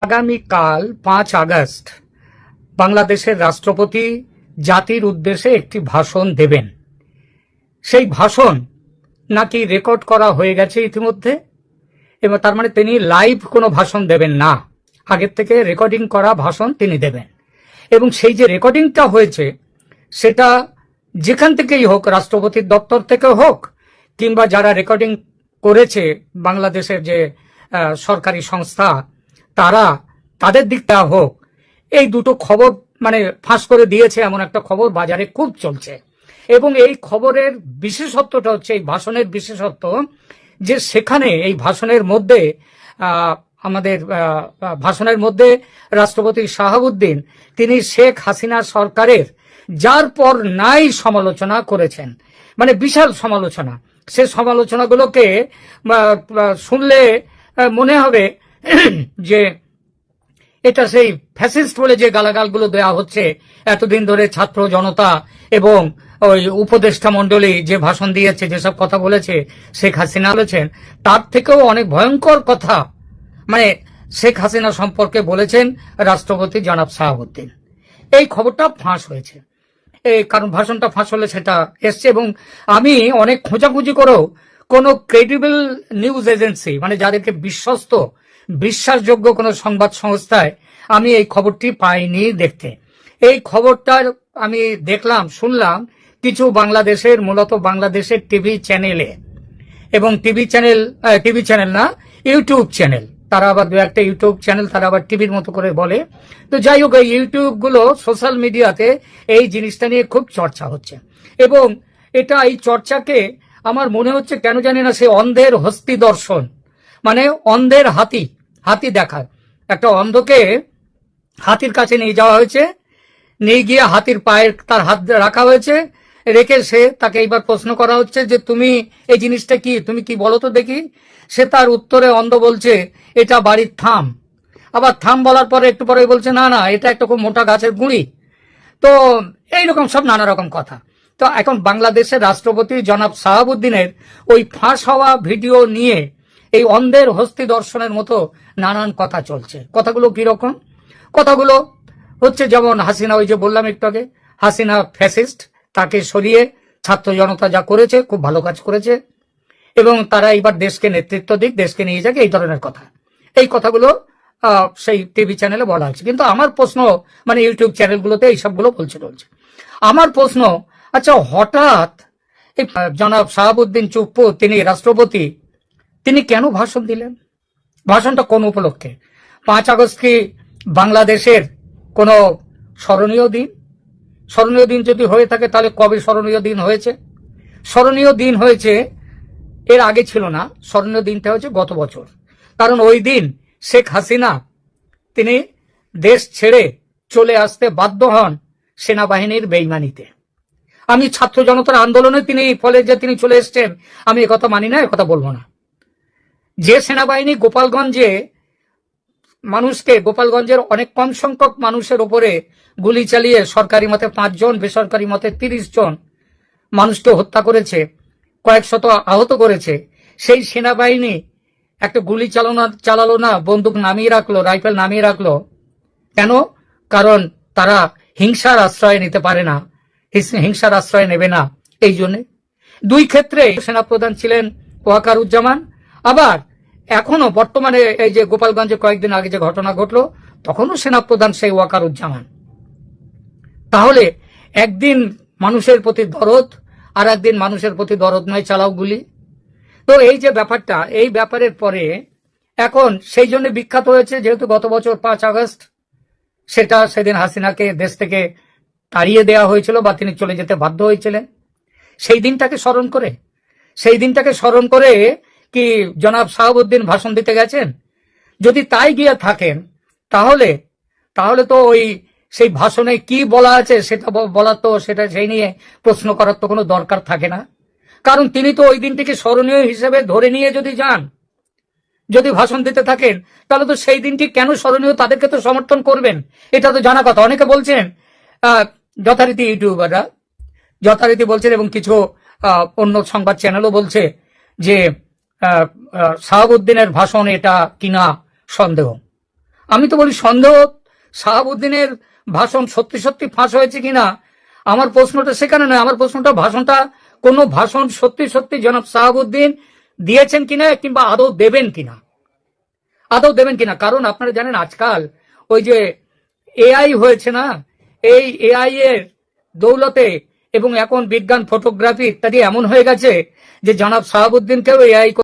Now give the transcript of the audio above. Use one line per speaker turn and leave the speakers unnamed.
আগামীকাল 5 আগস্ট বাংলাদেশের রাষ্ট্রপতি জাতির উদ্দেশ্যে একটি ভাষণ দেবেন। সেই ভাষণ নাকি রেকর্ড করা হয়ে গেছে ইতিমধ্যে, এবং তার মানে তিনি লাইভ কোনো ভাষণ দেবেন না, আগের থেকে রেকর্ডিং করা ভাষণ তিনি দেবেন। এবং সেই যে রেকর্ডিংটা হয়েছে সেটা যেখান থেকেই হোক, রাষ্ট্রপতির দপ্তর থেকে হোক কিংবা যারা রেকর্ডিং করেছে বাংলাদেশের যে সরকারি সংস্থা তাদের দিকটা হোক, এই দুটো খবর মানে ফাঁস করে দিয়েছে এমন একটা খবর বাজারে খুব চলছে। এবং এই খবরের বিশেষত্বটা হচ্ছে, এই ভাষণের বিশেষত্ব যে সেখানে এই ভাষণের মধ্যে আমাদের ভাষণের মধ্যে রাষ্ট্রপতি শাহাবুদ্দিন তিনি শেখ হাসিনা সরকারের যার পর নাই সমালোচনা করেছেন, মানে বিশাল সমালোচনা। সে সমালোচনাগুলোকে শুনলে মনে হবে যে এটা সেই ফ্যাসিস্ট বলে যে গালাগালগুলো দেওয়া হচ্ছে এতদিন ধরে ছাত্র জনতা এবং ওই উপদেষ্টা মন্ডলী যে ভাষণ দিয়েছে, যেসব কথা বলেছে শেখ হাসিনা বলেছেন, তার থেকেও অনেক ভয়ঙ্কর কথা মানে শেখ হাসিনা সম্পর্কে বলেছেন রাষ্ট্রপতি জনাব শাহাবুদ্দিন। এই খবরটা ফাঁস হয়েছে, কারণ ভাষণটা ফাঁস হলে সেটা এসছে। এবং আমি অনেক খোঁজাখুঁজি করেও কোনো ক্রেডিবল নিউজ এজেন্সি, মানে যাদেরকে বিশ্বস্ত বিশ্বাসযোগ্য কোনো সংবাদ সংস্থায় আমি এই খবরটি পাইনি দেখতে। এই খবরটার আমি দেখলাম, শুনলাম কিছু বাংলাদেশের, মূলত বাংলাদেশের টিভি চ্যানেলে, এবং টিভি চ্যানেল না, ইউটিউব চ্যানেল, তারা আবার দু একটা ইউটিউব চ্যানেল তারা আবার টিভির মতো করে বলে। তো যাই হোক, এই ইউটিউব গুলো সোশ্যাল মিডিয়াতে এই জিনিসটা নিয়ে খুব চর্চা হচ্ছে। এবং এই চর্চাকে আমার মনে হচ্ছে কেন জানি না, সে অন্ধের হস্তি দর্শন, মানে অন্ধের হাতি দেখার। একটা অন্ধকে হাতির কাছে নিয়ে যাওয়া হয়েছে, নিয়ে গিয়ে হাতির পায়ের তার হাত রাখা হয়েছে, রেখে তাকে এইবার প্রশ্ন করা হচ্ছে যে তুমি এই জিনিসটা কি, তুমি কি বলো তো দেখি। সে তার উত্তরে অন্ধ বলছে এটা বাড়ির থাম। আবার থাম বলার পরে একটু পরে বলছে না না, এটা একটা খুব মোটা গাছের গুঁড়ি। তো এইরকম সব নানা রকম কথা। তো এখন বাংলাদেশের রাষ্ট্রপতি জনাব শাহাবুদ্দিনের ওই ফাঁস হওয়া ভিডিও নিয়ে এই অন্ধের হস্তি দর্শনের মতো নানান কথা চলছে। কথাগুলো কিরকম? কথাগুলো হচ্ছে যেমন হাসিনা, ওই যে বললাম একটু আগে, হাসিনা ফ্যাসিস্ট, তাকে সরিয়ে ছাত্র জনতা যা করেছে খুব ভালো কাজ করেছে, এবং তারা এবার দেশকে নেতৃত্ব দিক, দেশকে নিয়ে যাক, এই ধরনের কথা। এই কথাগুলো সেই টিভি চ্যানেলে বলা হচ্ছে। কিন্তু আমার প্রশ্ন, মানে ইউটিউব চ্যানেলগুলোতে এই সবগুলো বলছে। আমার প্রশ্ন, আচ্ছা হঠাৎ এই জনাব শাহাবুদ্দিন চুপ্পু, তিনি রাষ্ট্রপতি, তিনি কেন ভাষণ দিলেন? ভাষণটা কোন উপলক্ষে? 5 আগস্ট কি বাংলাদেশের কোনো স্মরণীয় দিন? স্মরণীয় দিন যদি হয়ে থাকে তাহলে কবে স্মরণীয় দিন হয়েছে? স্মরণীয় দিন হয়েছে, এর আগে ছিল না। স্মরণীয় দিনটা হচ্ছে গত বছর, কারণ ওই দিন শেখ হাসিনা তিনি দেশ ছেড়ে চলে আসতে বাধ্য হন সেনাবাহিনীর বেইমানিতে। আমি ছাত্র জনতার আন্দোলনে ফলে যে তিনি চলে এসছেন, আমি একথা মানি না, একথা বলবো না। যে সেনাবাহিনী গোপালগঞ্জের অনেক কম সংখ্যক মানুষের উপরে গুলি চালিয়ে সরকারি মতে 5 জন, বেসরকারি মতে 30 জন মানুষকে হত্যা করেছে, কয়েক শত আহত করেছে, সেই সেনাবাহিনী একটা গুলি চালালো না, বন্দুক নামিয়ে রাখলো, রাইফেল নামিয়ে রাখলো। কেন? কারণ তারা হিংসার আশ্রয় নিতে পারে না, হিংসার আশ্রয় নেবে না। এই জন্য 2 ক্ষেত্রে সেনাপ্রধান ছিলেন ওয়াকারুজ্জামান। আবার এখনো বর্তমানে এই যে গোপালগঞ্জে কয়েকদিন আগে যে ঘটনা ঘটলো, তখনও সেনাপ্রধান সেই ওয়াকারুজ্জামান। তাহলে একদিন মানুষের প্রতি দরদ, আর একদিন মানুষের প্রতি দরদ নয়, চালাও গুলি। তো এই যে ব্যাপারটা, এই ব্যাপারের পরে এখন সেই জন্য বিখ্যাত হয়েছে, যেহেতু গত বছর 5 আগস্ট সেদিন হাসিনাকে দেশ থেকে তাড়িয়ে দেওয়া হয়েছিল বা তিনি চলে যেতে বাধ্য হয়েছিলেন। সেই দিনটাকে স্মরণ করে কি জনাব শাহাবুদ্দিন ভাষণ দিতে গেছেন? যদি তাই গিয়ে থাকেন তাহলে তো সেই ভাষণে কি বলা আছে সেটা বলার তো, সেটা সেই নিয়ে প্রশ্ন করার তো কোনো দরকার থাকে না। কারণ তিনি তো ওই দিনটিকে স্মরণীয় হিসেবে ধরে নিয়ে যদি ভাষণ দিতে থাকেন, তাহলে তো সেই দিনটি কেন স্মরণীয়, তাদেরকে তো সমর্থন করবেন, এটা তো জানা কথা। অনেকে বলছেন, যথারীতি ইউটিউবাররা যথারীতি বলছেন, এবং কিছু অন্য সংবাদ চ্যানেলও বলছে যে শাহাবুদ্দিনের ভাষণ এটা কিনা সন্দেহ। আমি তো বলি সন্দেহ শাহাবুদ্দিনের ভাষণ সত্যি সত্যি ফাঁস হয়েছে কিনা। আমার প্রশ্নটা সেখানে নয়, আমার প্রশ্নটা ভাষণটা কোন ভাষণ সত্যি সত্যি জনাব শাহাবুদ্দিন দিয়েছেন কিনা কিংবা আদৌ দেবেন কিনা। কারণ আপনারা জানেন আজকাল ওই যে এআই হয়েছে না, এই এআই এর দৌলতে এবং এখন বিজ্ঞান ফটোগ্রাফি ইত্যাদি এমন হয়ে গেছে যে জনাব শাহাবুদ্দিনকেও এআই